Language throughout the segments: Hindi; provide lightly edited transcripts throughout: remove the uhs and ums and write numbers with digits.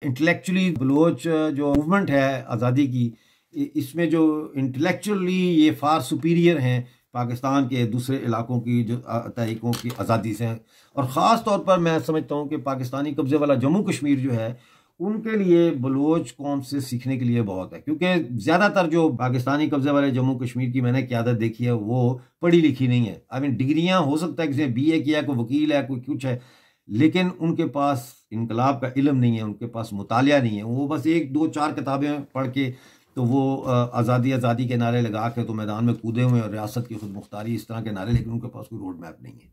इंटेलेक्चुअली बलोच जो मूवमेंट है आज़ादी की, इसमें जो इंटेलेक्चुअली ये फार सुपीरियर हैं पाकिस्तान के दूसरे इलाकों की जो तहरीकों की आज़ादी से। और ख़ास तौर पर मैं समझता हूँ कि पाकिस्तानी कब्ज़े वाला जम्मू कश्मीर जो है उनके लिए बलोच कौम से सीखने के लिए बहुत है, क्योंकि ज़्यादातर जो पाकिस्तानी कब्ज़े वाले जम्मू कश्मीर की मैंने क़यादत देखी है वो पढ़ी लिखी नहीं है। आई मीन डिग्रियाँ हो सकता है किसी ने BA किया, कोई वकील है, कोई कुछ है, लेकिन उनके पास इनकलाब का इल्म नहीं है, उनके पास मुतालिया नहीं है। वो बस 1 2 4 किताबें पढ़ के तो वो आज़ादी आज़ादी के नारे लगा के तो मैदान में कूदे हुए और रियासत की खुद मुख्तारी इस तरह के नारे, लेकिन उनके पास कोई रोड मैप नहीं है।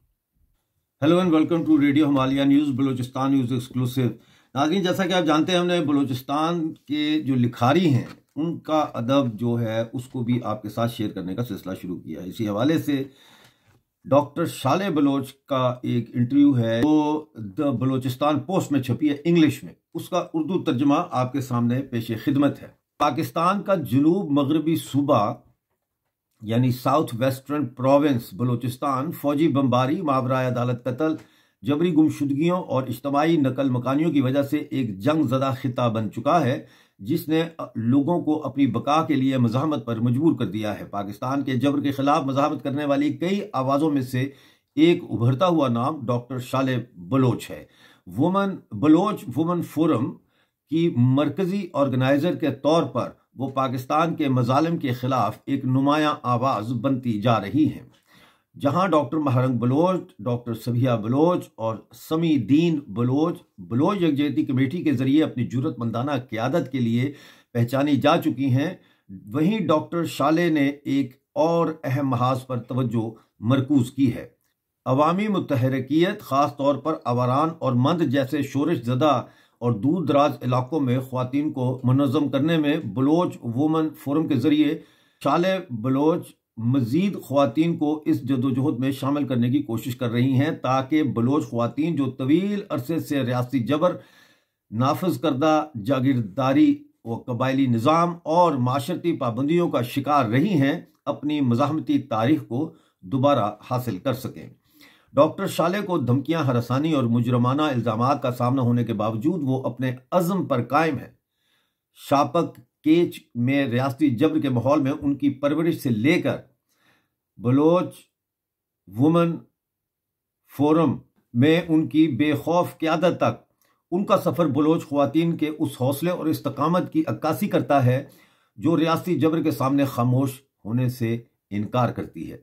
Hello and welcome to radio Himalaya news, Balochistan news exclusive. नाज़रीन, जैसा कि आप जानते हैं, हमने बलूचिस्तान के जो लिखारी हैं उनका अदब जो है उसको भी आपके साथ शेयर करने का सिलसिला शुरू किया है। इसी हवाले से डॉक्टर शाले बलोच का एक इंटरव्यू है जो द बलूचिस्तान पोस्ट में छपी है इंग्लिश में, उसका उर्दू तर्जमा आपके सामने पेश खिदमत है। पाकिस्तान का जनूब मगरबी सूबा यानी साउथ वेस्टर्न प्रोविंस बलूचिस्तान फौजी बमबारी, मावराए अदालत कत्ल, जबरी गुमशुदगियों और इज्तमाही नकल मकानियों की वजह से एक जंग ज़दा खिता बन चुका है, जिसने लोगों को अपनी बका के लिए मज़ाहमत पर मजबूर कर दिया है। पाकिस्तान के जबर के खिलाफ मज़ाहमत करने वाली कई आवाज़ों में से एक उभरता हुआ नाम डॉक्टर शाले बलोच है। बलोच वुमन फोरम की मरकजी ऑर्गेनाइजर के तौर पर वो पाकिस्तान के मजालिम के खिलाफ एक नुमायां आवाज़ बनती जा रही हैं। जहां डॉक्टर महरंग बलोच, डॉक्टर सबिया बलोच और समी दीन बलोच बलोच यकजहती कमेटी के जरिए अपनी जुर्रतमंदाना क़यादत के लिए पहचानी जा चुकी हैं, वहीं डॉक्टर शाले ने एक और अहम महाज पर तवज्जो मरकूज की है। अवामी मुतहरकियत, ख़ास तौर पर आवारान और मंद जैसे शोरश ज़दा और दूर दराज इलाकों में ख़वातीन को मुनज़्ज़म करने में बलोच वुमन फोरम के ज़रिए शाले बलोच मज़ीद ख़वातीन को इस जदोजहद में शामिल करने की कोशिश कर रही हैं, ताकि बलोच ख़वातीन जो तवील अरसे से रियासती जबर, नाफिज करदा जागीरदारी व कबायली निज़ाम और माशरती पाबंदियों का शिकार रही हैं, अपनी मज़ाहमती तारीख को दोबारा हासिल कर सकें। डॉक्टर शाले को धमकियां, हरासानी और मुजरमाना इल्ज़ामात का सामना होने के बावजूद वो अपने अज़्म पर कायम है। शापक केच में रियासती जबर के माहौल में उनकी परवरिश से लेकर बलोच वुमन फोरम में उनकी बेखौफ क़यादत तक उनका सफ़र बलोच ख़वातीन के उस हौसले और इस्तकामत की अक्कासी करता है जो रियासती जबर के सामने खामोश होने से इनकार करती है।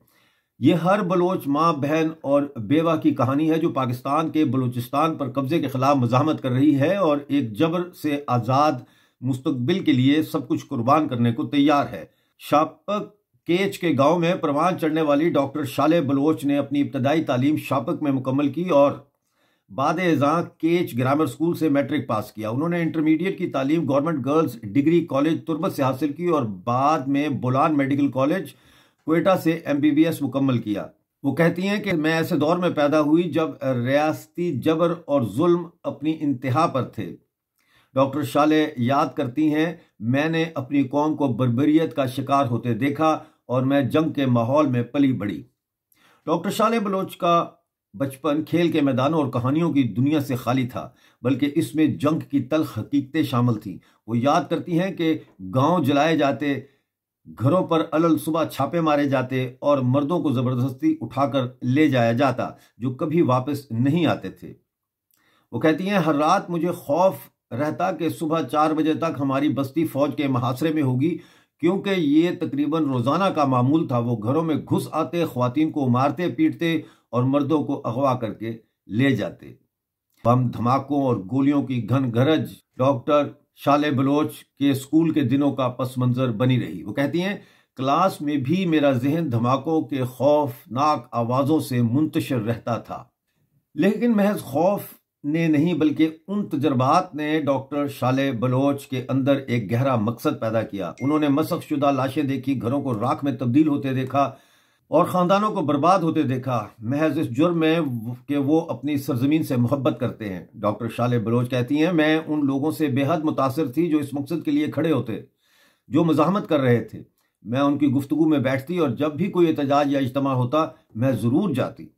ये हर बलोच माँ, बहन और बेवा की कहानी है जो पाकिस्तान के बलूचिस्तान पर कब्जे के खिलाफ मज़ाहमत कर रही है और एक जबर से आज़ाद मुस्तकबिल के लिए सब कुछ कुर्बान करने को तैयार है। शापक केच के गांव में परवान चढ़ने वाली डॉक्टर शाले बलोच ने अपनी इब्तदाई तालीम शापक में मुकम्मल की और बाद एज़ां केच ग्रामर स्कूल से मैट्रिक पास किया। उन्होंने इंटरमीडिएट की तालीम government girls degree college Turbat से हासिल की और बाद में बोलान मेडिकल कॉलेज क्वेटा से MBBS मुकम्मल किया। वो कहती हैं कि मैं ऐसे दौर में पैदा हुई जब रियासती जबर और जुल्म अपनी इंतहा पर थे। डॉक्टर शाले याद करती हैं, मैंने अपनी कौम को बर्बरियत का शिकार होते देखा और मैं जंग के माहौल में पली बढ़ी। डॉक्टर शाले बलोच का बचपन खेल के मैदानों और कहानियों की दुनिया से खाली था, बल्कि इसमें जंग की तल्ख हकीकतें शामिल थीं। वो याद करती हैं कि गांव जलाए जाते, घरों पर अलल सुबह छापे मारे जाते और मर्दों को जबरदस्ती उठाकर ले जाया जाता जो कभी वापस नहीं आते थे। वो कहती हैं, हर रात मुझे खौफ रहता कि सुबह 4 बजे तक हमारी बस्ती फौज के मुहासरे में होगी, क्योंकि ये तकरीबन रोजाना का मामूल था। वो घरों में घुस आते, ख्वातीन को मारते पीटते और मर्दों को अगवा करके ले जाते। बम धमाकों और गोलियों की घन गरज डॉक्टर शाले बलोच के स्कूल के दिनों का पस मंजर बनी रही। वो कहती हैं, क्लास में भी मेरा जहन धमाकों के खौफनाक आवाज़ों से मुंतशिर रहता था, लेकिन महज खौफ ने नहीं बल्कि उन तजर्बात ने डॉक्टर शाले बलोच के अंदर एक गहरा मकसद पैदा किया। उन्होंने मसख शुदा लाशें देखी, घरों को राख में तब्दील होते देखा और ख़ानदानों को बर्बाद होते देखा, महज इस जुर्म में कि वो अपनी सरजमीन से मोहब्बत करते हैं। डॉक्टर शाले बलोच कहती हैं, मैं उन लोगों से बेहद मुतासिर थी जो इस मकसद के लिए खड़े होते, जो मज़ाहमत कर रहे थे। मैं उनकी गुफ्तगू में बैठती और जब भी कोई एहतजाज या इज्तिमा होता मैं ज़रूर जाती।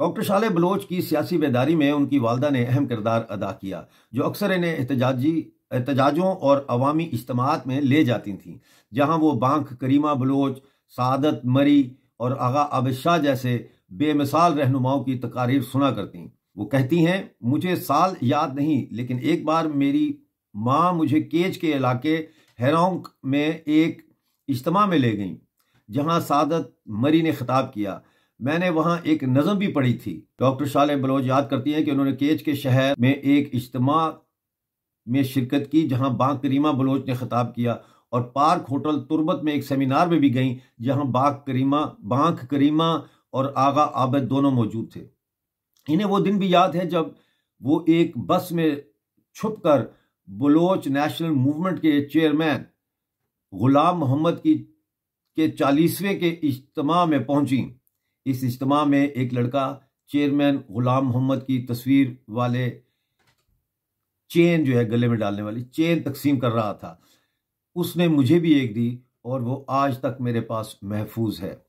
डॉक्टर शाले बलोच की सियासी बेदारी में उनकी वालदा ने अहम किरदार अदा किया, जो अक्सर इन्हें एहतजाजों और अवामी इज्तिमात में ले जाती थीं, जहाँ वो बांक करीमा बलोच, सादत मरी और आगा आबिद शाह जैसे बेमिसाल रहनुमाओं की तकारीर सुना करती। वो कहती हैं, मुझे साल याद नहीं, लेकिन एक बार मेरी माँ मुझे केज के इलाके हेरोंग में एक इज्तिमा में ले गईं, जहाँ सादत मरी ने खिताब किया। मैंने वहाँ एक नज़म भी पढ़ी थी। डॉक्टर शाले बलोच याद करती हैं कि उन्होंने केज के शहर में एक इज्तिमा में शिरकत की, जहाँ बांक करीमा बलोच ने खिताब किया, और पार्क होटल तुर्बत में एक सेमिनार में भी गईं, जहाँ बांक करीमा और आगा आबिद दोनों मौजूद थे। इन्हें वो दिन भी याद है जब वो एक बस में छुपकर बलोच नेशनल मूवमेंट के चेयरमैन गुलाम मोहम्मद के 40वें के इज्तिमा में पहुंची। इस इज्तिमा में एक लड़का चेयरमैन गुलाम मोहम्मद की तस्वीर वाले चेन, जो है गले में डालने वाली चेन, तकसीम कर रहा था। उसने मुझे भी एक दी और वो आज तक मेरे पास महफूज है।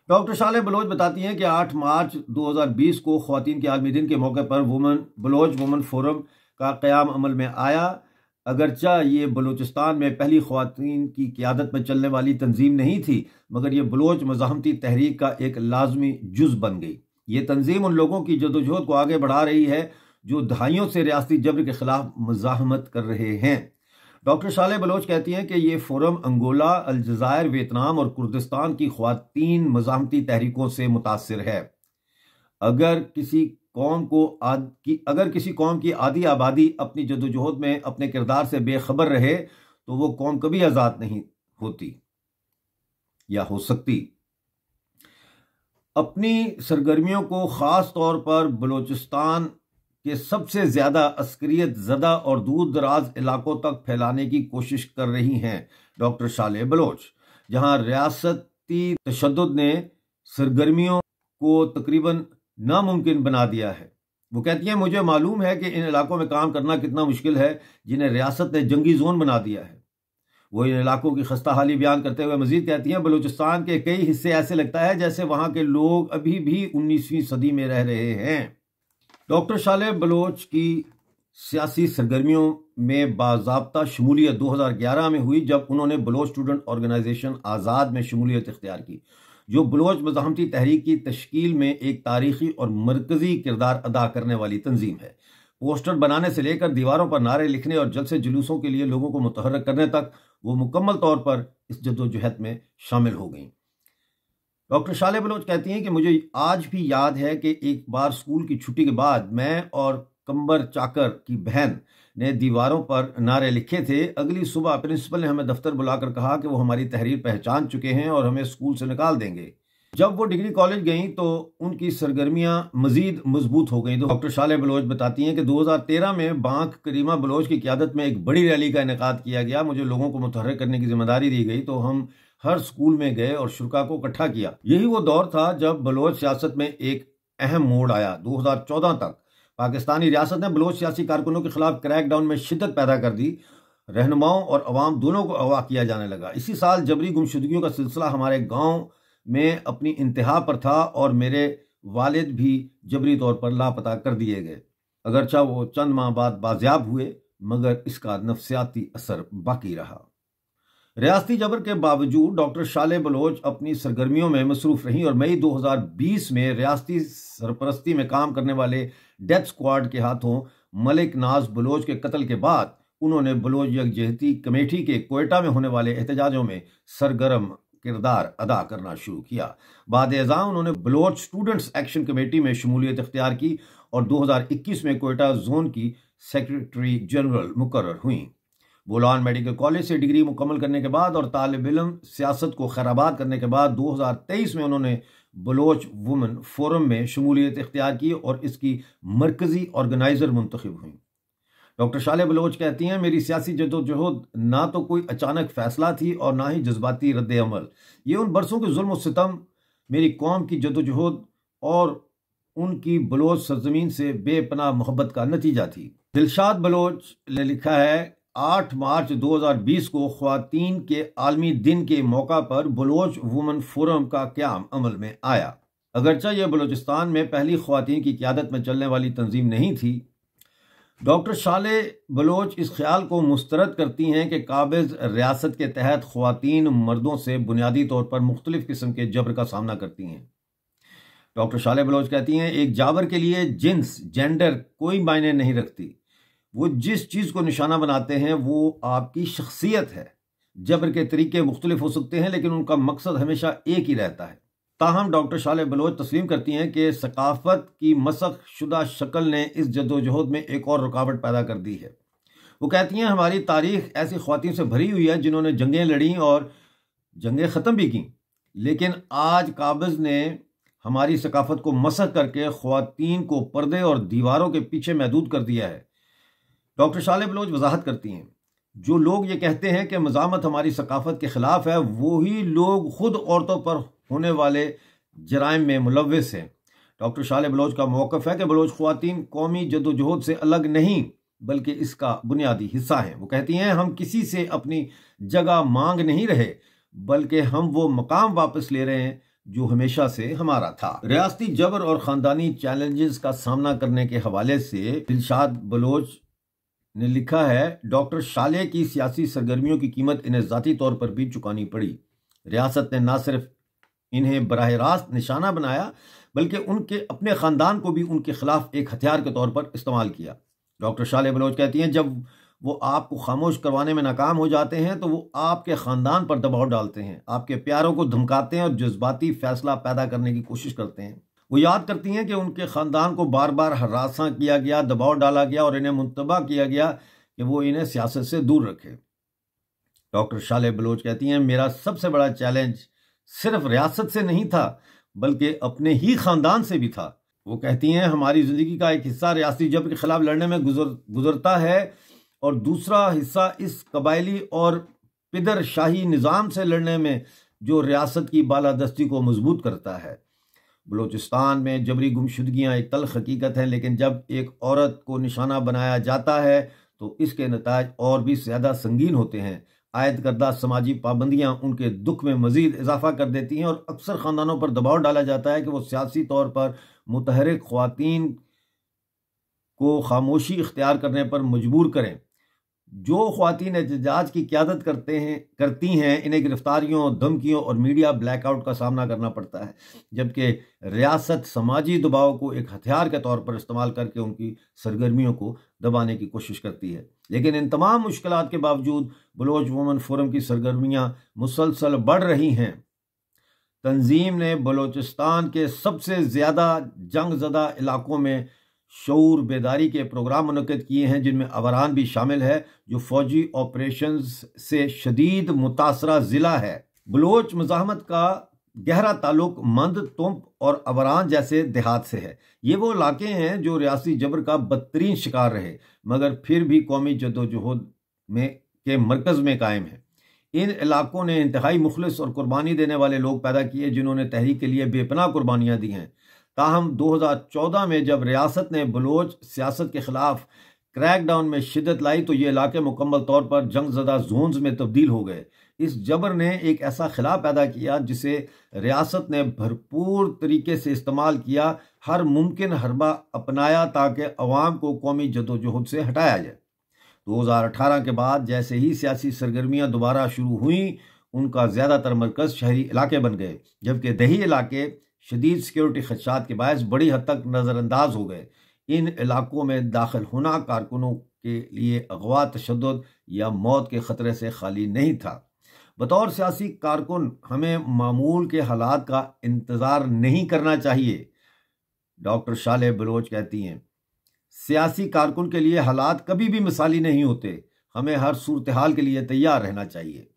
डॉक्टर शाले बलोच बताती हैं कि 8 मार्च 2020 को ख्वातीन के आलमी दिन के मौके पर बलोच वुमन फोरम का क़याम अमल में आया। अगरचा ये बलूचिस्तान में पहली ख्वातीन की क़यादत में चलने वाली तंजीम नहीं थी, मगर ये बलोच मज़ाहमती तहरीक का एक लाजमी जुज़ बन गई। ये तंजीम उन लोगों की जदोजहद को आगे बढ़ा रही है जो दहाइयों से रियासती जबर के खिलाफ मज़ाहमत कर रहे हैं। डॉक्टर शाले बलोच कहती हैं कि ये फोरम अंगोला, अलजायर, वियतनाम और कुर्दिस्तान की ख्वातीन मज़ाहमती तहरीकों से मुतासिर है। अगर किसी कौम की आधी आबादी अपनी जदोजहद में अपने किरदार से बेखबर रहे तो वो कौम कभी आज़ाद नहीं होती या हो सकती। अपनी सरगर्मियों को ख़ास तौर पर बलूचिस्तान के सबसे ज़्यादा अस्करियत ज़दा और दूर दराज इलाकों तक फैलाने की कोशिश कर रही हैं डॉक्टर शाले बलोच, जहां रियासती तशद्दुद ने सरगर्मियों को तकरीबन नामुमकिन बना दिया है। वो कहती हैं, मुझे मालूम है कि इन इलाकों में काम करना कितना मुश्किल है जिन्हें रियासत ने जंगी जोन बना दिया है। वो इन इलाकों की खस्ता हाली बयान करते हुए मजीद कहती हैं, बलूचिस्तान के कई हिस्से ऐसे लगता है जैसे वहां के लोग अभी भी 19वीं सदी में रह रहे हैं। डॉक्टर शाले बलोच की सियासी सरगर्मियों में बाज़ाब्ता शमूलियत 2011 में हुई, जब उन्होंने बलोच स्टूडेंट ऑर्गेनाइजेशन आज़ाद में शमूलियत इख्तियार की, जो बलोच मज़ाहमती तहरीक की तश्कील में एक तारीखी और मरकजी किरदार अदा करने वाली तंजीम है। पोस्टर बनाने से लेकर दीवारों पर नारे लिखने और जलसे जुलूसों के लिए लोगों को मुतहर्रिक करने तक वो मुकम्मल तौर पर इस जद्दोजहद में शामिल हो गई। डॉक्टर शाले बलोच कहती हैं कि मुझे आज भी याद है कि एक बार स्कूल की छुट्टी के बाद मैं और कंबर चाकर की बहन ने दीवारों पर नारे लिखे थे। अगली सुबह प्रिंसिपल ने हमें दफ्तर बुलाकर कहा कि वो हमारी तहरीर पहचान चुके हैं और हमें स्कूल से निकाल देंगे। जब वो डिग्री कॉलेज गईं तो उनकी सरगर्मियां मजीद मजबूत हो गईं। तो डॉक्टर शाले बलोच बताती हैं कि 2013 में बांक करीमा बलोच की क़यादत में एक बड़ी रैली का इनेकाद किया गया। मुझे लोगों को मुतहर्रिक करने की जिम्मेदारी दी गई, तो हम हर स्कूल में गए और शुरा को इकट्ठा किया। यही वो दौर था जब बलोच सियासत में एक अहम मोड़ आया। 2014 तक पाकिस्तानी रियासत ने बलोच सियासी कारकुनों के खिलाफ क्रैकडाउन में शिद्दत पैदा कर दी। रहनुमाओं और अवाम दोनों को अगवा किया जाने लगा। इसी साल जबरी गुमशुदगियों का सिलसिला हमारे गांव में अपनी इंतहा पर था और मेरे वालिद भी जबरी तौर पर लापता कर दिए गए। अगरचा वो चंद माह बाद बाजियाब हुए, मगर इसका नफ्सियाती असर बाकी रहा। रियासती जबर के बावजूद डॉक्टर शाले बलोच अपनी सरगर्मियों में मसरूफ रहीं और मई 2020 में रियासती सरपरस्ती में काम करने वाले डेथ स्क्वाड के हाथों मलिक नाज बलोच के कत्ल के बाद उन्होंने बलोच यकजहती कमेटी के कोयटा में होने वाले एहतजाजों में सरगर्म किरदार अदा करना शुरू किया। बाद अज़ां उन्होंने बलोच स्टूडेंट्स एक्शन कमेटी में शमूलियत इख्तियार की और 2021 में कोयटा जोन की सेक्रेटरी जनरल मुकर्रर हुई। बोलान मेडिकल कॉलेज से डिग्री मुकम्मल करने के बाद और तालिब इल्म सियासत को खैराबाद करने के बाद 2023 में उन्होंने बलोच वुमन फोरम में शमूलियत इख्तियार की और इसकी मरकजी ऑर्गेनाइजर मुंतखब हुई। डॉक्टर शाले बलोच कहती हैं, मेरी सियासी जद्दोजहद ना तो कोई अचानक फैसला थी और ना ही जज्बाती रद्द अमल। ये उन बरसों के जुल्म और सितम, मेरी कौम की जद्दोजहद और उनकी बलोच सरजमीन से बेपनाह मोहब्बत का नतीजा थी। दिलशाद बलोच ने लिखा है, 8 मार्च 2020 को ख्वातीन के आलमी दिन के मौका पर बलोच वुमन फोरम का क़याम अमल में आया। अगरचा यह बलूचिस्तान में पहली ख्वातीन की क़यादत में चलने वाली तंजीम नहीं थी, डॉक्टर शाले बलोच इस ख्याल को मुस्तरद करती हैं कि काबिज रियासत के तहत ख्वातीन मर्दों से बुनियादी तौर पर मुख्तलिफ किस्म के जबर का सामना करती हैं। डॉक्टर शाले बलोच कहती हैं, एक जाबर के लिए जिन्स, जेंडर कोई मायने नहीं रखती। वो जिस चीज़ को निशाना बनाते हैं वो आपकी शख्सियत है। जबर के तरीके मुख्तलिफ हो सकते हैं, लेकिन उनका मकसद हमेशा एक ही रहता है। ताहम डॉक्टर शाले बलोच तस्लीम करती हैं कि सकाफत की मसख शुदा शक्ल ने इस जद्दोजहद में एक और रुकावट पैदा कर दी है। वो कहती हैं, हमारी तारीख ऐसी ख्वातीन से भरी हुई है जिन्होंने जंगें लड़ी और जंगें ख़त्म भी की, लेकिन आज काबिज ने हमारी सकाफत को मसख करके ख्वातीन को पर्दे और दीवारों के पीछे महदूद कर दिया है। डॉक्टर शाले बलोच वजाहत करती हैं, जो लोग ये कहते हैं कि मज़ामत हमारी सकाफत के ख़िलाफ़ है, वही लोग खुद औरतों पर होने वाले जराइम में मुलव्विस हैं। डॉक्टर शाले बलोच का मौक़िफ़ है कि बलोच ख़वातीन कौमी जद्दोजहद से अलग नहीं बल्कि इसका बुनियादी हिस्सा हैं। वो कहती हैं, हम किसी से अपनी जगह मांग नहीं रहे, बल्कि हम वो मकाम वापस ले रहे हैं जो हमेशा से हमारा था। रियासती जबर और ख़ानदानी चैलेंजेस का सामना करने के हवाले से दिलशाद बलोच ने लिखा है, डॉक्टर शाले की सियासी सरगर्मियों की कीमत इन्हें ज़ाती तौर पर भी चुकानी पड़ी। रियासत ने न सिर्फ इन्हें बराह रास्त निशाना बनाया, बल्कि उनके अपने ख़ानदान को भी उनके खिलाफ एक हथियार के तौर पर इस्तेमाल किया। डॉक्टर शाले बलोच कहती हैं, जब वो आपको खामोश करवाने में नाकाम हो जाते हैं तो वो आपके ख़ानदान पर दबाव डालते हैं, आपके प्यारों को धमकाते हैं और जज्बाती फैसला पैदा करने की कोशिश करते हैं। वो याद करती हैं कि उनके ख़ानदान को बार बार हरासा किया गया, दबाव डाला गया और इन्हें मुंतबा किया गया कि वो इन्हें सियासत से दूर रखे। डॉक्टर शाले बलोच कहती हैं, मेरा सबसे बड़ा चैलेंज सिर्फ रियासत से नहीं था, बल्कि अपने ही ख़ानदान से भी था। वो कहती हैं, हमारी ज़िंदगी का एक हिस्सा रियासती जबर के ख़िलाफ़ लड़ने में गुजरता है और दूसरा हिस्सा इस कबायली और पिदर शाही निज़ाम से लड़ने में जो रियासत की बालादस्ती को मजबूत करता है। बलूचिस्तान में जबरी गुमशुदगियाँ एक तल्ख हकीकत है, लेकिन जब एक औरत को निशाना बनाया जाता है तो इसके नताज और भी ज़्यादा संगीन होते हैं। आयद करदा समाजी पाबंदियाँ उनके दुख में मज़ीद इजाफा कर देती हैं और अक्सर ख़ानदानों पर दबाव डाला जाता है कि वो सियासी तौर पर मुतहरिक ख्वातीन को खामोशी इख्तियार करने पर मजबूर करें। जो ख्वातीन एहतजाज की क़यादत करती हैं, इन्हें गिरफ्तारियों, धमकियों और मीडिया ब्लैकआउट का सामना करना पड़ता है, जबकि रियासत समाजी दबाव को एक हथियार के तौर पर इस्तेमाल करके उनकी सरगर्मियों को दबाने की कोशिश करती है। लेकिन इन तमाम मुश्किलात के बावजूद बलोच वुमन फोरम की सरगर्मियाँ मुसलसल बढ़ रही हैं। तंजीम ने बलूचिस्तान के सबसे ज़्यादा जंगज़दा इलाकों में शऊर बेदारी के प्रोग्राम मुनक़्क़िद किए हैं, जिनमें अवरान भी शामिल है, जो फ़ौजी ऑपरेशंस से शदीद मुतासरा ज़िला है। बलोच मज़ाहमत का गहरा ताल्लुक मंद, तुंप और अवरान जैसे देहात से है। ये वो इलाके हैं जो रियासी जबर का बदतरीन शिकार रहे, मगर फिर भी कौमी जद्दोजहद के मरकज़ में कायम है। इन इलाकों ने इंतहाई मुखलिस और कुर्बानी देने वाले लोग पैदा किए, जिन्होंने तहरीक के लिए बेपनाह कुर्बानियाँ दी हैं। ताहम 2014 में जब रियासत ने बलोच सियासत के ख़िलाफ़ क्रैकडाउन में शिद्दत लाई तो ये इलाके मुकम्मल तौर पर जंगज़दा जोन्स में तब्दील हो गए। इस जबर ने एक ऐसा खिला पैदा किया जिसे रियासत ने भरपूर तरीके से इस्तेमाल किया, हर मुमकिन हरबा अपनाया ताकि अवाम को कौमी जद्दोजहद से हटाया जाए। 2018 के बाद जैसे ही सियासी सरगर्मियाँ दोबारा शुरू हुईं, उनका ज़्यादातर मरकज़ शहरी इलाके बन गए, जबकि दही इलाके शदीद सिक्योरिटी खदशात के बायस बड़ी हद तक नज़रअंदाज हो गए। इन इलाकों में दाखिल होना कारकुनों के लिए अगवा, तशद्दुद या मौत के ख़तरे से खाली नहीं था। बतौर सियासी कारकुन हमें मामूल के हालात का इंतज़ार नहीं करना चाहिए। डॉक्टर शाले बलोच कहती हैं, सियासी कारकुन के लिए हालात कभी भी मिसाली नहीं होते, हमें हर सूरत हाल के लिए तैयार रहना चाहिए।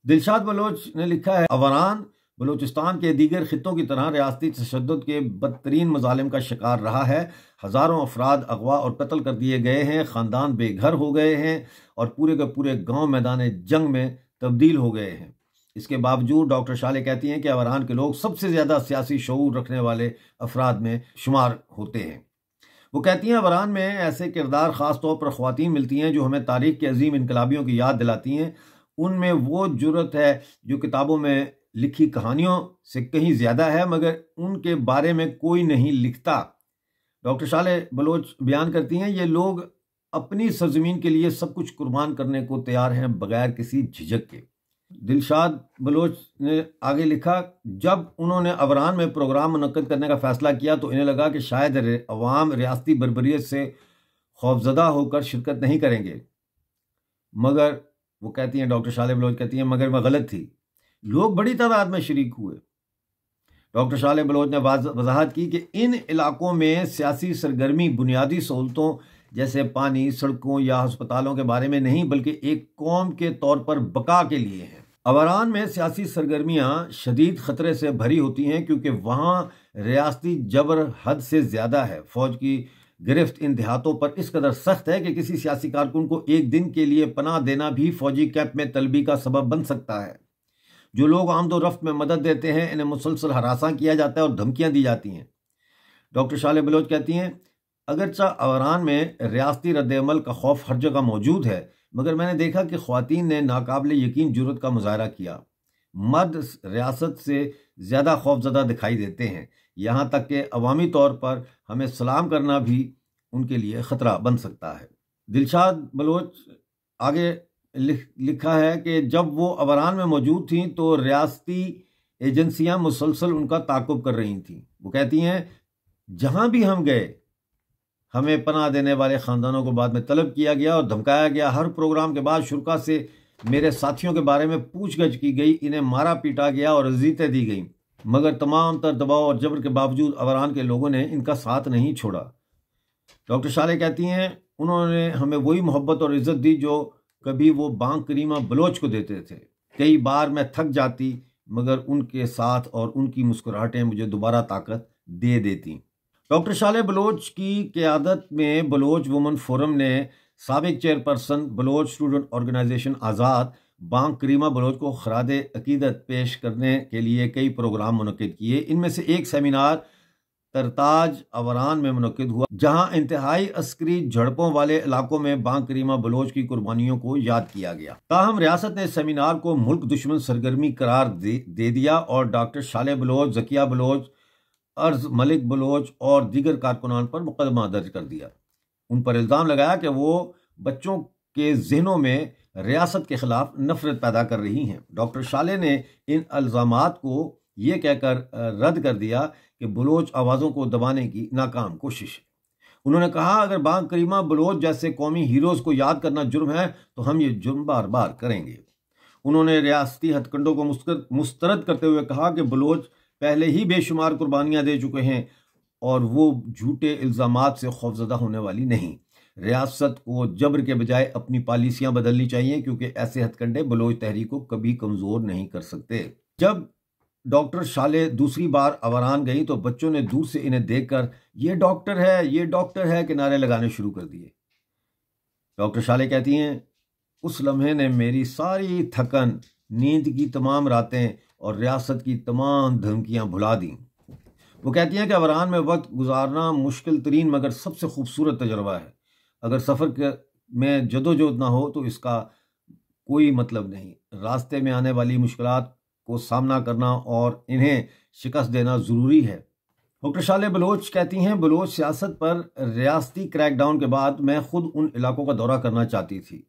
दिलशाद बलोच ने लिखा है, अवरान बलूचिस्तान के दीगर खित्तों की तरह रियासती तशद्दुद के बदतरीन मजालिम का शिकार रहा है। हज़ारों अफराद अगवा और कत्ल कर दिए गए हैं, ख़ानदान बेघर हो गए हैं और पूरे के पूरे गांव मैदान जंग में तब्दील हो गए हैं। इसके बावजूद डॉक्टर शाले कहती हैं कि अवरान के लोग सबसे ज़्यादा सियासी शऊर रखने वाले अफराद में शुमार होते हैं। वो कहती हैं, अवरान में ऐसे किरदार ख़ास तौर पर ख़वातीन मिलती हैं जो हमें तारीख़ के अजीम इनकलाबियों की याद दिलाती हैं। उनमें वो जुर्रत है जो किताबों में लिखी कहानियों से कहीं ज़्यादा है, मगर उनके बारे में कोई नहीं लिखता। डॉक्टर शाले बलोच बयान करती हैं, ये लोग अपनी सरजमीन के लिए सब कुछ कुर्बान करने को तैयार हैं बगैर किसी झिझक के। दिलशाद बलोच ने आगे लिखा, जब उन्होंने अवरान में प्रोग्राम मुनक्कद करने का फैसला किया तो इन्हें लगा कि शायद अवाम रियासती बर्बरियत से खौफजदा होकर शिरकत नहीं करेंगे, मगर वो कहती हैं, डॉक्टर शाले बलोच कहती हैं, मगर मैं गलत थी, लोग बड़ी तादाद में शरीक हुए। डॉक्टर शाले बलोच ने वजाहत की कि इन इलाकों में सियासी सरगर्मी बुनियादी सहूलतों जैसे पानी, सड़कों या अस्पतालों के बारे में नहीं, बल्कि एक कौम के तौर पर बका के लिए है। अवरान में सियासी सरगर्मियां शदीद खतरे से भरी होती हैं क्योंकि वहां रियासती जबर हद से ज़्यादा है। फौज की गिरफ्त इन देहातों पर इस कदर सख्त है कि किसी सियासी कारकुन को एक दिन के लिए पनाह देना भी फौजी कैंप में तलबी का सबब बन सकता है। जो लोग आमदो रफ्त में मदद देते हैं, इन्हें मुसलसल हरासा किया जाता है और धमकियां दी जाती हैं। डॉक्टर शाले बलोच कहती हैं, अगरचा अवरान में रियासती रद्द-ए-अमल का खौफ हर जगह मौजूद है, मगर मैंने देखा कि ख्वातीन ने नाकाबिले यकीन जुर्रत का मुजाहरा किया। मर्द रियासत से ज़्यादा खौफजदा दिखाई देते हैं, यहाँ तक कि अवामी तौर पर हमें सलाम करना भी उनके लिए ख़तरा बन सकता है। दिलशाद बलोच आगे लिखा है कि जब वो अवरान में मौजूद थीं तो रियासती एजेंसियां मुसलसल उनका ताक़ुब कर रही थीं। वो कहती हैं, जहां भी हम गए हमें पनाह देने वाले ख़ानदानों को बाद में तलब किया गया और धमकाया गया। हर प्रोग्राम के बाद शुरा से मेरे साथियों के बारे में पूछगछ की गई, इन्हें मारा पीटा गया और अज़ियतें दी गई, मगर तमाम तर दबाव और जबर के बावजूद अवरान के लोगों ने इनका साथ नहीं छोड़ा। डॉक्टर शाले कहती हैं, उन्होंने हमें वही मोहब्बत और इज़्ज़त दी जो कभी वो बांग करीमा बलोच को देते थे। कई बार मैं थक जाती, मगर उनके साथ और उनकी मुस्कुराहटें मुझे दोबारा ताकत दे देती। डॉक्टर शाले बलोच की क़यादत में बलोच वुमन फोरम ने साबिक चेयरपर्सन बलोच स्टूडेंट ऑर्गेनाइजेशन आज़ाद बांग करीमा बलोच को खरादे अकीदत पेश करने के लिए कई प्रोग्राम मुनक्किद किए। इनमें से एक सेमिनार तरताज अवरान में मुनक्किद हुआ, जहां इंतहाई अस्करी झड़पों वाले इलाकों में बांग करीमा बलोच की कुर्बानियों को याद किया गया। ताहम रियासत ने सेमिनार को मुल्क दुश्मन सरगर्मी करार दे दिया और डॉक्टर शाले बलोच, जकिया बलोच, अर्ज मलिक बलोच और दीगर कारकुनान पर मुकदमा दर्ज कर दिया। उन पर इल्ज़ाम लगाया कि वो बच्चों के जहनों में रियासत के खिलाफ नफरत पैदा कर रही हैं। डॉक्टर शाले ने इन इल्ज़ामात को ये कहकर रद्द कर दिया कि बलोच आवाज़ों को दबाने की नाकाम कोशिश है। उन्होंने कहा, अगर बांग करीमा बलोच जैसे कौमी हीरोज़ को याद करना जुर्म है तो हम ये जुर्म बार बार करेंगे। उन्होंने रियासती हथकंडों को मुस्तरद करते हुए कहा कि बलोच पहले ही बेशुमार कुर्बानियां दे चुके हैं और वो झूठे इल्ज़ामात से खौफजदा होने वाली नहीं। रियासत को जबर के बजाय अपनी पॉलिसियां बदलनी चाहिए, क्योंकि ऐसे हथकंडे बलोच तहरीक को कभी कमज़ोर नहीं कर सकते। जब डॉक्टर शाले दूसरी बार अवरान गई तो बच्चों ने दूर से इन्हें देखकर ये डॉक्टर है, ये डॉक्टर है के नारे लगाने शुरू कर दिए। डॉक्टर शाले कहती हैं, उस लम्हे ने मेरी सारी थकन, नींद की तमाम रातें और रियासत की तमाम धमकियां भुला दी। वो कहती हैं कि अवरान में वक्त गुजारना मुश्किल तरीन मगर सबसे खूबसूरत तजर्बा है। अगर सफ़र में जदोजहद ना हो तो इसका कोई मतलब नहीं। रास्ते में आने वाली मुश्किलात को सामना करना और इन्हें शिकस्त देना ज़रूरी है। डॉक्टर शाले बलोच कहती हैं, बलोच सियासत पर रियासती क्रैकडाउन के बाद मैं खुद उन इलाकों का दौरा करना चाहती थी।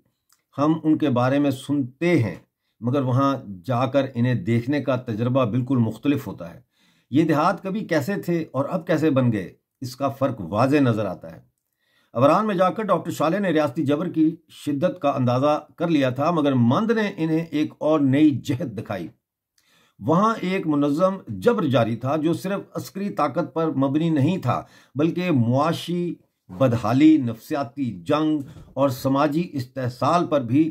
हम उनके बारे में सुनते हैं, मगर वहाँ जाकर इन्हें देखने का तजर्बा बिल्कुल मुख्तलिफ होता है। ये देहात कभी कैसे थे और अब कैसे बन गए, इसका फ़र्क वाज़े नज़र आता है। अवरान में जाकर डॉक्टर शाले ने रियासती जबर की शिद्दत का अंदाज़ा कर लिया था, मगर मंद ने इन्हें एक और नई जहत दिखाई। वहाँ एक मुनज़्ज़म जबर जारी था जो सिर्फ अस्करी ताकत पर मबनी नहीं था, बल्कि मुआशी बदहाली, नफ्सियाती जंग और समाजी इस्तेहसाल पर भी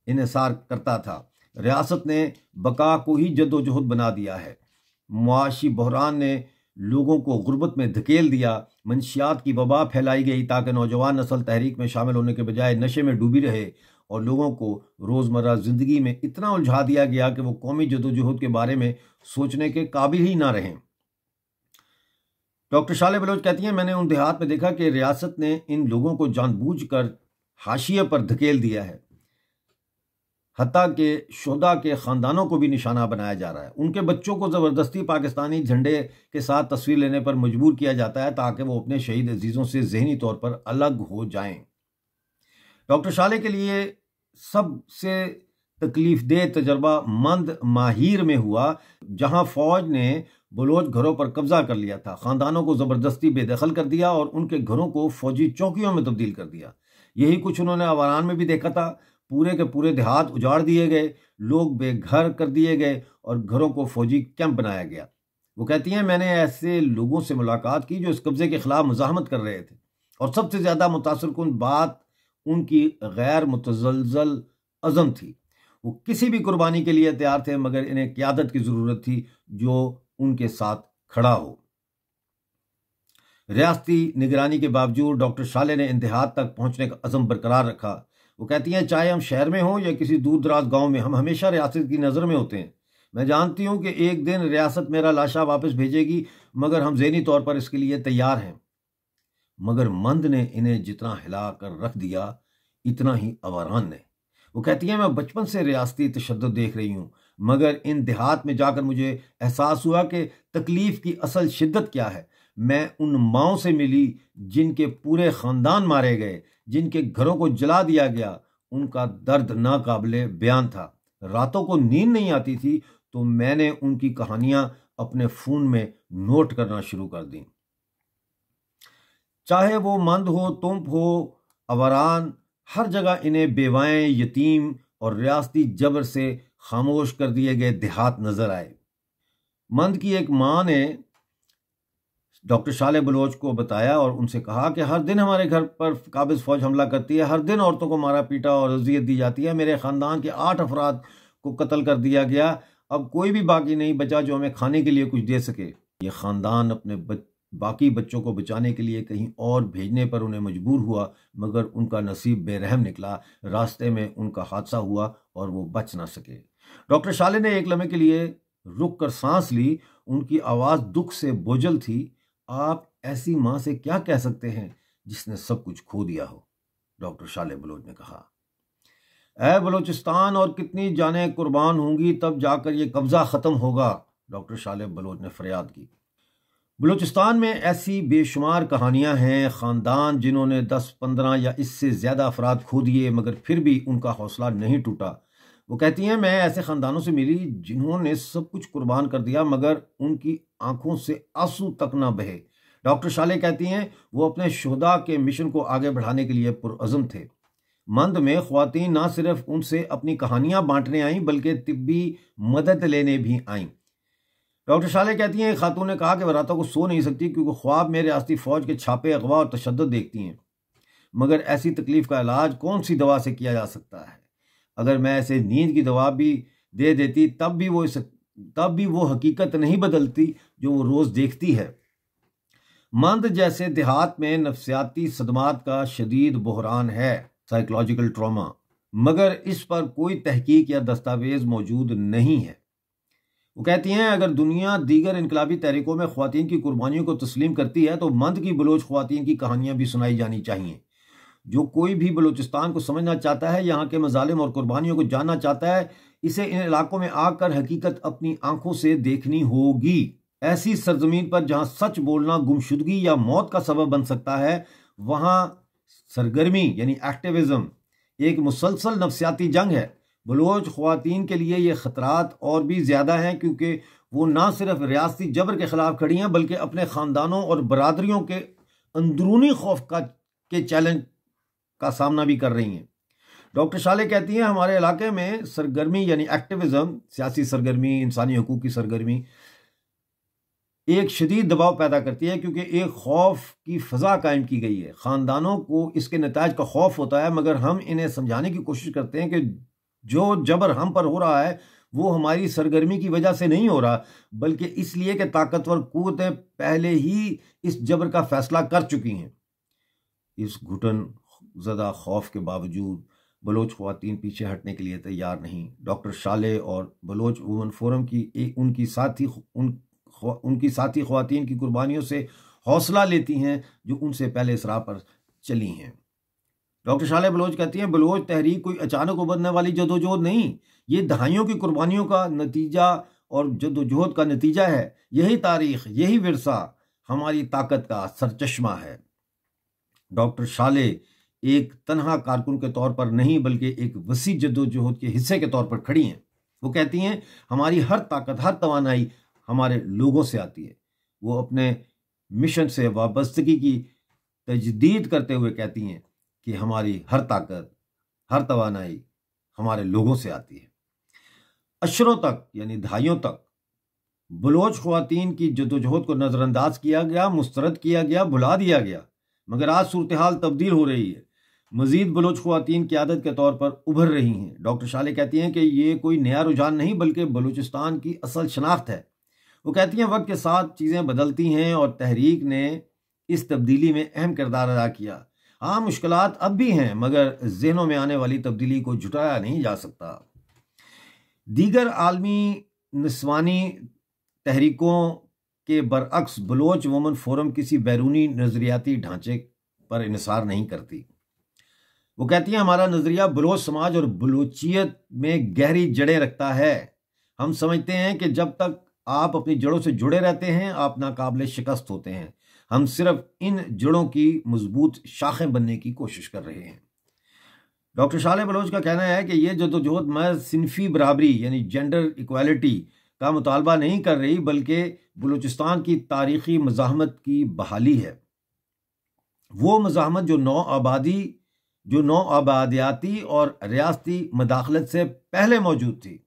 इन्हिसार करता था। रियासत ने बका को ही जद्दोजहद बना दिया है। मुआशी बहरान ने लोगों को गुर्बत में धकेल दिया। मंशियात की वबा फैलाई गई ताकि नौजवान नस्ल तहरीक में शामिल होने के बजाय नशे में डूबी रहे और लोगों को रोज़मर्रा ज़िंदगी में इतना उलझा दिया गया कि वो कौमी जद्दोजहद के बारे में सोचने के काबिल ही ना रहें। डॉक्टर शाले बलोच कहती हैं, मैंने उन देहात में देखा कि रियासत ने इन लोगों को जानबूझकर हाशिए पर धकेल दिया है। हत्ता के शोधा के ख़ानदानों को भी निशाना बनाया जा रहा है। उनके बच्चों को ज़बरदस्ती पाकिस्तानी झंडे के साथ तस्वीर लेने पर मजबूर किया जाता है ताकि वो अपने शहीद अजीज़ों से ज़हनी तौर पर अलग हो जाएं। डॉक्टर शाले के लिए सबसे तकलीफ दे तजर्बा मंद माहिर में हुआ, जहां फौज ने बलोच घरों पर कब्जा कर लिया था, खानदानों को ज़बरदस्ती बेदखल कर दिया और उनके घरों को फौजी चौकियों में तब्दील कर दिया। यही कुछ उन्होंने अवारान में भी देखा था। पूरे के पूरे देहात उजाड़ दिए गए, लोग बेघर कर दिए गए और घरों को फौजी कैंप बनाया गया। वो कहती हैं, मैंने ऐसे लोगों से मुलाकात की जो इस कब्जे के खिलाफ मुजाहमत कर रहे थे, और सबसे ज़्यादा मुतासरकुन बात उनकी गैर मुतज़लज़ल अज़म थी। वो किसी भी कुर्बानी के लिए तैयार थे, मगर इन्हें क़यादत की ज़रूरत थी जो उनके साथ खड़ा हो। रियासती निगरानी के बावजूद डॉक्टर शाले ने इंतहात तक पहुंचने का अज़म बरकरार रखा। वो कहती हैं, चाहे हम शहर में हों या किसी दूर दराज गाँव में, हम हमेशा रियासत की नज़र में होते हैं। मैं जानती हूँ कि एक दिन रियासत मेरा लाशा वापस भेजेगी, मगर हम ज़हनी तौर पर इसके लिए तैयार हैं। मगर मंद ने इन्हें जितना हिला कर रख दिया, इतना ही अवारान ने। वो कहती हैं, मैं बचपन से रियासती तशद्दुद देख रही हूँ, मगर इन देहात में जाकर मुझे एहसास हुआ कि तकलीफ की असल शिद्दत क्या है। मैं उन माओं से मिली जिनके पूरे ख़ानदान मारे गए, जिनके घरों को जला दिया गया। उनका दर्द नाकाबिले बयान था। रातों को नींद नहीं आती थी, तो मैंने उनकी कहानियां अपने फ़ोन में नोट करना शुरू कर दी। चाहे वो मंद हो, तुम्प हो, अवारान, हर जगह इन्हें बेवाएं, यतीम और रियासती जबर से खामोश कर दिए गए देहात नजर आए। मंद की एक मां ने डॉक्टर शाले बलोच को बताया और उनसे कहा कि हर दिन हमारे घर पर काबिज फौज हमला करती है, हर दिन औरतों को मारा पीटा और अजियत दी जाती है। मेरे खानदान के 8 अफराद को कत्ल कर दिया गया। अब कोई भी बाकी नहीं बचा जो हमें खाने के लिए कुछ दे सके। ये खानदान अपने बाकी बच्चों को बचाने के लिए कहीं और भेजने पर उन्हें मजबूर हुआ, मगर उनका नसीब बेरहम निकला। रास्ते में उनका हादसा हुआ और वो बच ना सके। डॉक्टर शाले ने एक लम्हे के लिए रुक कर सांस ली। उनकी आवाज़ दुख से बोझल थी। आप ऐसी माँ से क्या कह सकते हैं जिसने सब कुछ खो दिया हो? डॉक्टर शाले बलोच ने कहा। ऐ बलोचिस्तान, और कितनी जानें कुर्बान होंगी तब जाकर ये कब्जा ख़त्म होगा, डॉक्टर शाले बलोच ने फरियाद की। बलूचिस्तान में ऐसी बेशुमार कहानियां हैं, ख़ानदान जिन्होंने 10-15 या इससे ज़्यादा अफराद खो दिए, मगर फिर भी उनका हौसला नहीं टूटा। वो कहती हैं, मैं ऐसे ख़ानदानों से मिली जिन्होंने सब कुछ कुर्बान कर दिया, मगर उनकी आंखों से आंसू तक ना बहे। डॉक्टर शाले कहती हैं, वो अपने शुहदा के मिशन को आगे बढ़ाने के लिए पुरअज़म थे। मंद में ख्वातीन ना सिर्फ उनसे अपनी कहानियां बांटने आईं, बल्कि तिब्बी मदद लेने भी आईं। डॉक्टर शाले कहती हैं, खातून ने कहा कि वह रातों को सो नहीं सकती क्योंकि ख्वाब में रियासती फौज के छापे, अगवा और तशद्दुद देखती हैं। मगर ऐसी तकलीफ का इलाज कौन सी दवा से किया जा सकता है? अगर मैं ऐसे नींद की दवा भी दे देती तब भी वो हकीकत नहीं बदलती जो वो रोज देखती है। मंद जैसे देहात में नफ्सियाती सदमात का शदीद बहरान है, साइकोलॉजिकल ट्रॉमा, मगर इस पर कोई तहकीक या दस्तावेज मौजूद नहीं है। वो कहती हैं, अगर दुनिया दीगर इनकलाबी तहरीकों में ख्वातीन की कुर्बानियों को तस्लीम करती है तो मंद की बलोच ख्वातीन की कहानियां भी सुनाई जानी चाहिए। जो कोई भी बलूचिस्तान को समझना चाहता है, यहाँ के मजालिम और कुर्बानियों को जानना चाहता है, इसे इन इलाकों में आकर हकीकत अपनी आंखों से देखनी होगी। ऐसी सरजमीन पर जहाँ सच बोलना गुमशुदगी या मौत का सबब बन सकता है, वहाँ सरगर्मी यानी एक्टिविज्म एक मुसलसल नफ्सियाती जंग है। बलोच ख्वातीन के लिए ये खतरात और भी ज़्यादा हैं क्योंकि वो ना सिर्फ रियासती जबर के ख़िलाफ़ खड़ी हैं, बल्कि अपने ख़ानदानों और बरादरियों के अंदरूनी खौफ के चैलेंज का सामना भी कर रही हैं। डॉक्टर शाले कहती हैं, हमारे इलाके में सरगर्मी यानी एक्टिविज्म, सियासी सरगर्मी, इंसानी हकूक़ की सरगर्मी एक शदीद दबाव पैदा करती है क्योंकि एक खौफ की फ़ज़ा कायम की गई है। ख़ानदानों को इसके नताज का खौफ होता है, मगर हम इन्हें समझाने की कोशिश करते हैं कि जो जबर हम पर हो रहा है वो हमारी सरगर्मी की वजह से नहीं हो रहा, बल्कि इसलिए कि ताकतवर कुव्वतें पहले ही इस जबर का फैसला कर चुकी हैं। इस घुटन ज़दा खौफ के बावजूद बलोच ख्वातीन पीछे हटने के लिए तैयार नहीं। डॉक्टर शाले और बलोच वुमन फोरम की उनकी साथी ख्वातीन की कुर्बानियों से हौसला लेती हैं जो उनसे पहले इस राह पर चली हैं। डॉक्टर शाले बलोच कहती हैं बलोच तहरीक कोई अचानक उभरने वाली जदोजहद नहीं, ये दहाइयों की कुर्बानियों का नतीजा और जदोजहद का नतीजा है। यही तारीख, यही विरसा हमारी ताकत का सरचश्मा है। डॉक्टर शाले एक तन्हा कारकुन के तौर पर नहीं बल्कि एक वसी जद्दोजहद के हिस्से के तौर पर खड़ी हैं। वो कहती हैं हमारी हर ताकत, हर तवानाई हमारे लोगों से आती है। वो अपने मिशन से वाबस्तगी की तजदीद करते हुए कहती हैं कि हमारी हर ताकत, हर तवानाई हमारे लोगों से आती है। अशरों तक यानी दहाइयों तक बलोच ख्वातीन की जद्दोजहद को नज़रअंदाज किया गया, मुस्तरद किया गया, भुला दिया गया। मगर आज सूरत हाल तब्दील हो रही है। मजीद बलोच ख्वातीन क़यादत के तौर पर उभर रही हैं। डॉक्टर शाले कहती हैं कि ये कोई नया रुझान नहीं बल्कि बलूचिस्तान की असल शनाख्त है। वो कहती हैं वक्त के साथ चीज़ें बदलती हैं और तहरीक ने इस तब्दीली में अहम किरदार अदा किया। हाँ, मुश्किलात अब भी हैं मगर ज़हनों में आने वाली तब्दीली को झुटाया नहीं जा सकता। दीगर आलमी नस्वानी तहरीकों के बरअक्स बलोच वुमन फोरम किसी बैरूनी नज़रियाती ढांचे पर इन्हिसार नहीं करती। वो कहती हैं हमारा नज़रिया बलोच समाज और बलोचियत में गहरी जड़ें रखता है। हम समझते हैं कि जब तक आप अपनी जड़ों से जुड़े रहते हैं आप नाकाबिले शिकस्त होते हैं। हम सिर्फ इन जड़ों की मजबूत शाखें बनने की कोशिश कर रहे हैं। डॉक्टर शाले बलोच का कहना है कि यह जद्दोजहद महज सिनफी बराबरी यानी जेंडर इक्वालिटी का मुतालबा नहीं कर रही बल्कि बलूचिस्तान की तारीखी मज़ाहमत की बहाली है। वो मज़ाहमत जो नौ आबादियाती और रियासती मदाखलत से पहले मौजूद थी।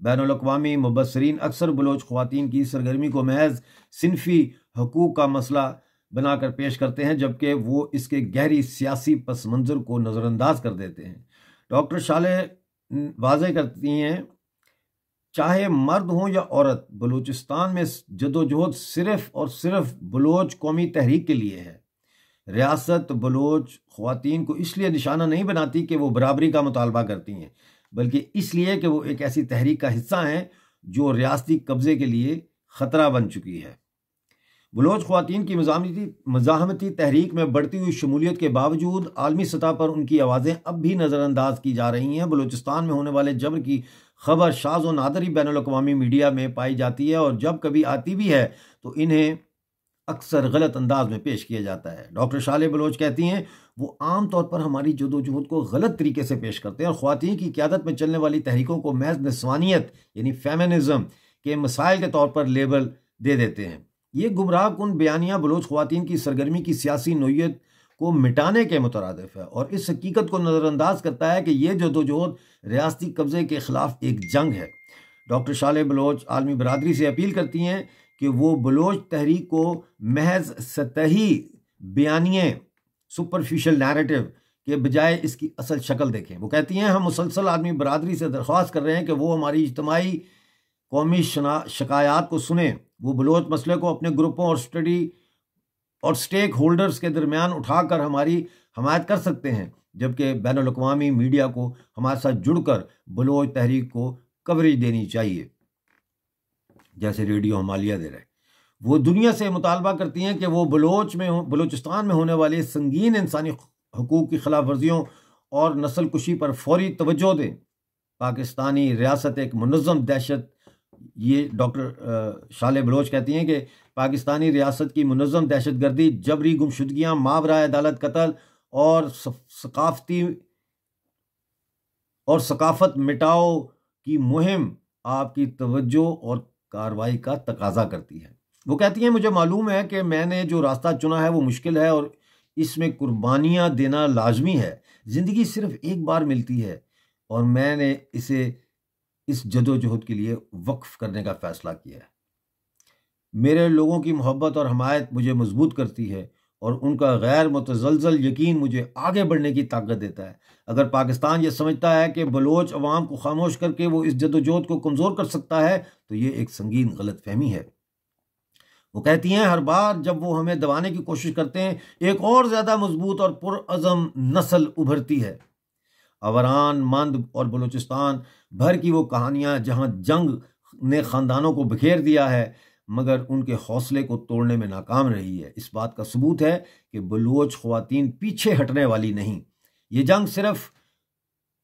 बैनुल-अक़वामी मुबस्सरीन अक्सर बलोच ख्वातीन की सरगर्मी को महज सिनफी हकूक़ का मसला बनाकर पेश करते हैं जबकि वो इसके गहरी सियासी पस मंज़र को नज़रअंदाज कर देते हैं। डॉक्टर शाले वाज़ेह करती हैं चाहे मर्द हों या औरत, बलूचिस्तान में जदोजहद सिर्फ और सिर्फ बलोच कौमी तहरीक के लिए है। रियासत बलोच ख्वातीन को इसलिए निशाना नहीं बनाती कि वो बराबरी का मुतालबा करती हैं बल्कि इसलिए कि वो एक ऐसी तहरीक का हिस्सा हैं जो रियासती कब्जे के लिए ख़तरा बन चुकी है। बलोच ख्वातीन की मज़ाहमती तहरीक में बढ़ती हुई शमूलियत के बावजूद आलमी सतह पर उनकी आवाज़ें अब भी नज़रअंदाज की जा रही हैं। बलूचिस्तान में होने वाले जबर की खबर शाज़ व नादर ही बैनुल-अक़वामी मीडिया में पाई जाती है और जब कभी आती भी है तो इन्हें अक्सर गलत अंदाज में पेश किया जाता है। डॉक्टर शाले बलोच कहती हैं वो आम तौर पर हमारी जदोजहद को गलत तरीके से पेश करते हैं और ख्वातीन की क़यादत में चलने वाली तहरीकों को महज नस्वानियत यानी फेमिनिज्म के मसाइल के तौर पर लेबल दे देते हैं। ये गुमराह कुन बयानिया बलोच ख्वातीन की सरगर्मी की सियासी नोयत को मिटाने के मुतरादिफ है और इस हकीकत को नज़रअंदाज करता है कि यह जदोजहद रियासती कब्जे के खिलाफ एक जंग है। डॉक्टर शाले बलोच आलमी बरादरी से अपील करती हैं कि वो बलोच तहरीक को महज सतही बयानिए सुपरफिशियल नैरेटिव के बजाय इसकी असल शक्ल देखें। वो कहती हैं हम मुसलसल आदमी बरादरी से दरख्वास्त कर रहे हैं कि वो हमारी इज्तिमाई कौमी शिकायत को सुने। वो बलोच मसले को अपने ग्रुपों और स्टेक होल्डर्स के दरमियान उठाकर हमारी हमायत कर सकते हैं जबकि बैनुल-अक़वामी मीडिया को हमारे साथ जुड़कर बलोच तहरीक को कवरेज देनी चाहिए जैसे रेडियो हिमालय दे रहे। वो दुनिया से मुतालबा करती हैं कि वो बलूचिस्तान में होने वाली संगीन इंसानी हकूक़ की खिलाफ वर्जियों और नस्ल कुशी पर फौरी तवज्जो दें। पाकिस्तानी रियासत एक मुनज़्ज़म दहशत, ये डॉक्टर शाले बलोच कहती हैं कि पाकिस्तानी रियासत की मुनज़्ज़म दहशत गर्दी, जबरी गुमशुदगियाँ, मावरा अदालत कत्ल और सकाफत मिटाओ की मुहिम आपकी तवज्जो और कार्रवाई का तकाजा करती है। वो कहती हैं मुझे मालूम है कि मैंने जो रास्ता चुना है वो मुश्किल है और इसमें कुर्बानियाँ देना लाजमी है। ज़िंदगी सिर्फ एक बार मिलती है और मैंने इसे इस जदोजहद के लिए वक्फ करने का फ़ैसला किया है। मेरे लोगों की मोहब्बत और हमायत मुझे मजबूत करती है और उनका गैर मुतज़लज़ल यकीन मुझे आगे बढ़ने की ताकत देता है। अगर पाकिस्तान ये समझता है कि बलोच अवाम को खामोश करके वो इस जदोजहद को कमज़ोर कर सकता है तो ये एक संगीन गलतफहमी है। वो कहती हैं हर बार जब वो हमें दबाने की कोशिश करते हैं एक और ज़्यादा मजबूत और पुरअज़म नस्ल उभरती है। अवरान, मंद और बलूचिस्तान भर की वो कहानियाँ जहाँ जंग ने ख़ानदानों को बिखेर दिया है मगर उनके हौसले को तोड़ने में नाकाम रही है। इस बात का सबूत है कि बलोच ख्वातीन पीछे हटने वाली नहीं ये जंग सिर्फ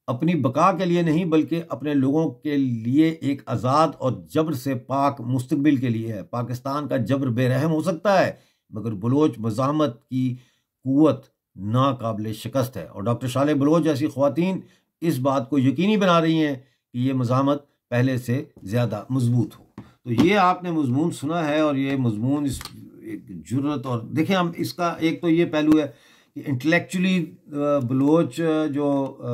अपनी बका के लिए नहीं बल्कि अपने लोगों के लिए एक आज़ाद और जबर से पाक मुस्तकबिल के लिए है। पाकिस्तान का जबर बेरहम हो सकता है मगर बलोच मज़ाहमत की कुव्वत नाकाबिल शिकस्त है, और डॉक्टर शाले बलोच जैसी ख़वातीन इस बात को यकीनी बना रही हैं कि ये मज़ाहमत पहले से ज़्यादा मजबूत हो। तो ये आपने मजमून सुना है, और ये मजमून इस एक जुर्रत, और देखें हम इसका एक तो ये पहलू है कि इंटेलेक्चुअली बलोच जो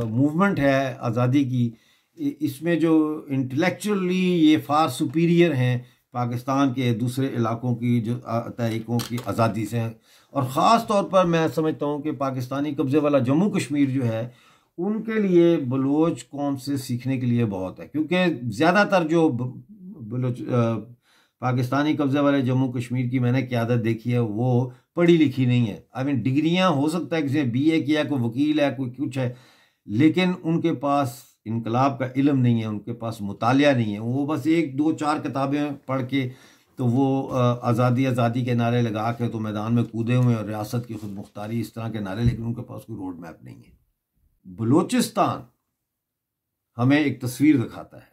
मूवमेंट है आज़ादी की, इसमें जो इंटेलेक्चुअली ये फार सुपीरियर हैं पाकिस्तान के दूसरे इलाकों की जो तहरीकों की आज़ादी से हैं। और ख़ास तौर पर मैं समझता हूँ कि पाकिस्तानी कब्ज़े वाला जम्मू कश्मीर जो है उनके लिए बलोच कौम से सीखने के लिए बहुत है, क्योंकि ज़्यादातर जो बलोच पाकिस्तानी कब्ज़े वाले जम्मू कश्मीर की मैंने क़यादत देखी है वो पढ़ी लिखी नहीं है। आई मीन डिग्रियां हो सकता है किसी ने BA किया, कोई वकील है, कोई कुछ है, लेकिन उनके पास इनकलाब का इल्म नहीं है, उनके पास मुतालिया नहीं है। वो बस 1-2-4 किताबें पढ़ के तो वो आज़ादी आज़ादी के नारे लगा के तो मैदान में कूदे हुए और रियासत की खुद मुख्तारी इस तरह के नारे, लेकिन उनके पास कोई रोड मैप नहीं है। बलूचिस्तान हमें एक तस्वीर दिखाता है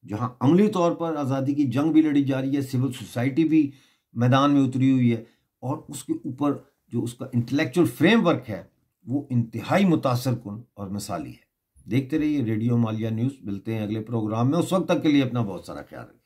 जहां अमली तौर पर आज़ादी की जंग भी लड़ी जा रही है, सिविल सोसाइटी भी मैदान में उतरी हुई है, और उसके ऊपर जो उसका इंटेलेक्चुअल फ्रेमवर्क है वो इंतहाई मुतासर कुन और मिसाली है। देखते रहिए रेडियो मालिया न्यूज़। मिलते हैं अगले प्रोग्राम में, उस वक्त तक के लिए अपना बहुत सारा ख्याल रखिए।